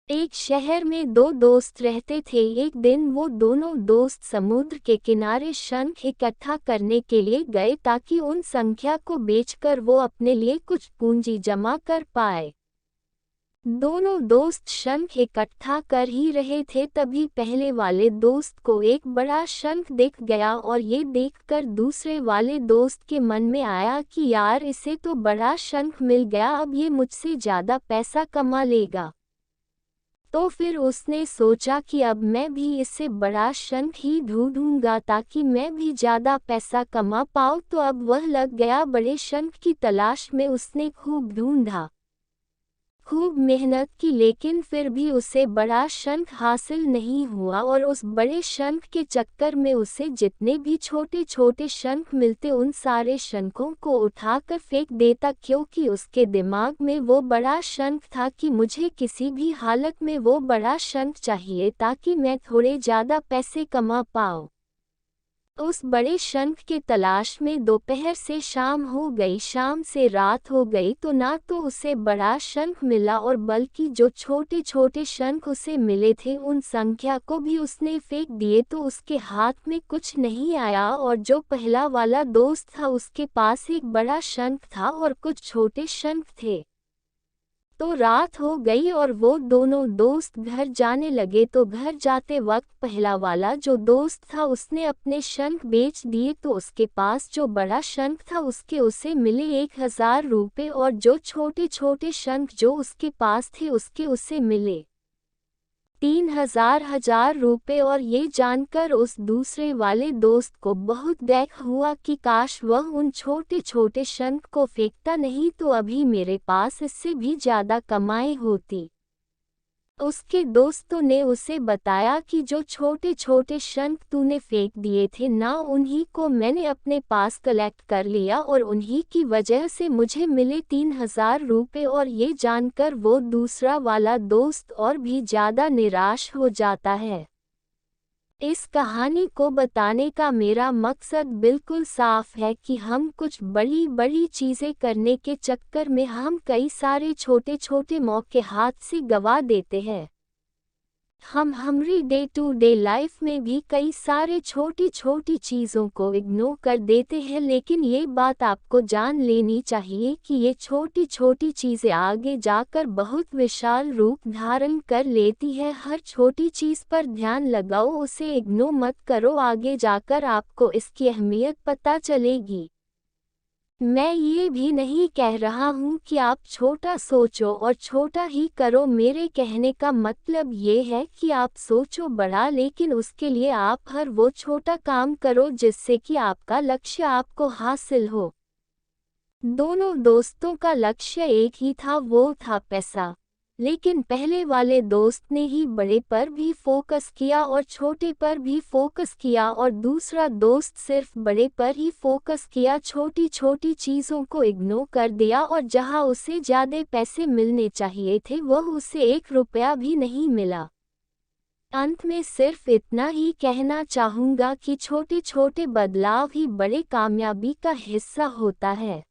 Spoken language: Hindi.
एक शहर में दो दोस्त रहते थे। एक दिन वो दोनों दोस्त समुद्र के किनारे शंख इकट्ठा करने के लिए गए ताकि उन संख्या को बेचकर वो अपने लिए कुछ पूंजी जमा कर पाए। दोनों दोस्त शंख इकट्ठा कर ही रहे थे, तभी पहले वाले दोस्त को एक बड़ा शंख दिख गया और ये देखकर दूसरे वाले दोस्त के मन में आया कि यार, इसे तो बड़ा शंख मिल गया, अब ये मुझसे ज़्यादा पैसा कमा लेगा। तो फिर उसने सोचा कि अब मैं भी इससे बड़ा शंख ही ढूंढूंगा ताकि मैं भी ज़्यादा पैसा कमा पाऊँ। तो अब वह लग गया बड़े शंख की तलाश में। उसने खूब ढूंढा, खूब मेहनत की, लेकिन फिर भी उसे बड़ा शंख हासिल नहीं हुआ और उस बड़े शंख के चक्कर में उसे जितने भी छोटे छोटे शंख मिलते उन सारे शंखों को उठाकर फेंक देता, क्योंकि उसके दिमाग में वो बड़ा शंख था कि मुझे किसी भी हालत में वो बड़ा शंख चाहिए ताकि मैं थोड़े ज़्यादा पैसे कमा पाऊँ। उस बड़े शंख के तलाश में दोपहर से शाम हो गई, शाम से रात हो गई, तो ना तो उसे बड़ा शंख मिला और बल्कि जो छोटे छोटे शंख उसे मिले थे उन संख्या को भी उसने फेंक दिए। तो उसके हाथ में कुछ नहीं आया और जो पहला वाला दोस्त था उसके पास एक बड़ा शंख था और कुछ छोटे शंख थे। तो रात हो गई और वो दोनों दोस्त घर जाने लगे। तो घर जाते वक्त पहला वाला जो दोस्त था उसने अपने शंख बेच दिए, तो उसके पास जो बड़ा शंख था उसके उसे मिले 1000 रुपये और जो छोटे छोटे शंख जो उसके पास थे उसके उसे मिले 3000 रुपये। और ये जानकर उस दूसरे वाले दोस्त को बहुत दुख हुआ कि काश वह उन छोटे छोटे शंख को फेंकता, नहीं तो अभी मेरे पास इससे भी ज़्यादा कमाई होती। उसके दोस्तों ने उसे बताया कि जो छोटे छोटे शंख तूने फेंक दिए थे ना, उन्हीं को मैंने अपने पास कलेक्ट कर लिया और उन्हीं की वजह से मुझे मिले 3000 रुपये। और ये जानकर वो दूसरा वाला दोस्त और भी ज़्यादा निराश हो जाता है। इस कहानी को बताने का मेरा मकसद बिल्कुल साफ है कि हम कुछ बड़ी बड़ी चीज़ें करने के चक्कर में हम कई सारे छोटे छोटे मौके हाथ से गंवा देते हैं। हम हमारी डे टू डे लाइफ में भी कई सारे छोटी छोटी चीज़ों को इग्नोर कर देते हैं, लेकिन ये बात आपको जान लेनी चाहिए कि ये छोटी छोटी चीज़ें आगे जाकर बहुत विशाल रूप धारण कर लेती है। हर छोटी चीज़ पर ध्यान लगाओ, उसे इग्नोर मत करो, आगे जाकर आपको इसकी अहमियत पता चलेगी। मैं ये भी नहीं कह रहा हूँ कि आप छोटा सोचो और छोटा ही करो। मेरे कहने का मतलब ये है कि आप सोचो बड़ा, लेकिन उसके लिए आप हर वो छोटा काम करो जिससे कि आपका लक्ष्य आपको हासिल हो। दोनों दोस्तों का लक्ष्य एक ही था, वो था पैसा। लेकिन पहले वाले दोस्त ने ही बड़े पर भी फोकस किया और छोटे पर भी फोकस किया, और दूसरा दोस्त सिर्फ बड़े पर ही फोकस किया, छोटी छोटी चीज़ों को इग्नोर कर दिया। और जहां उसे ज़्यादा पैसे मिलने चाहिए थे वह उसे 1 रुपया भी नहीं मिला। अंत में सिर्फ इतना ही कहना चाहूँगा कि छोटे छोटे बदलाव ही बड़े कामयाबी का हिस्सा होता है।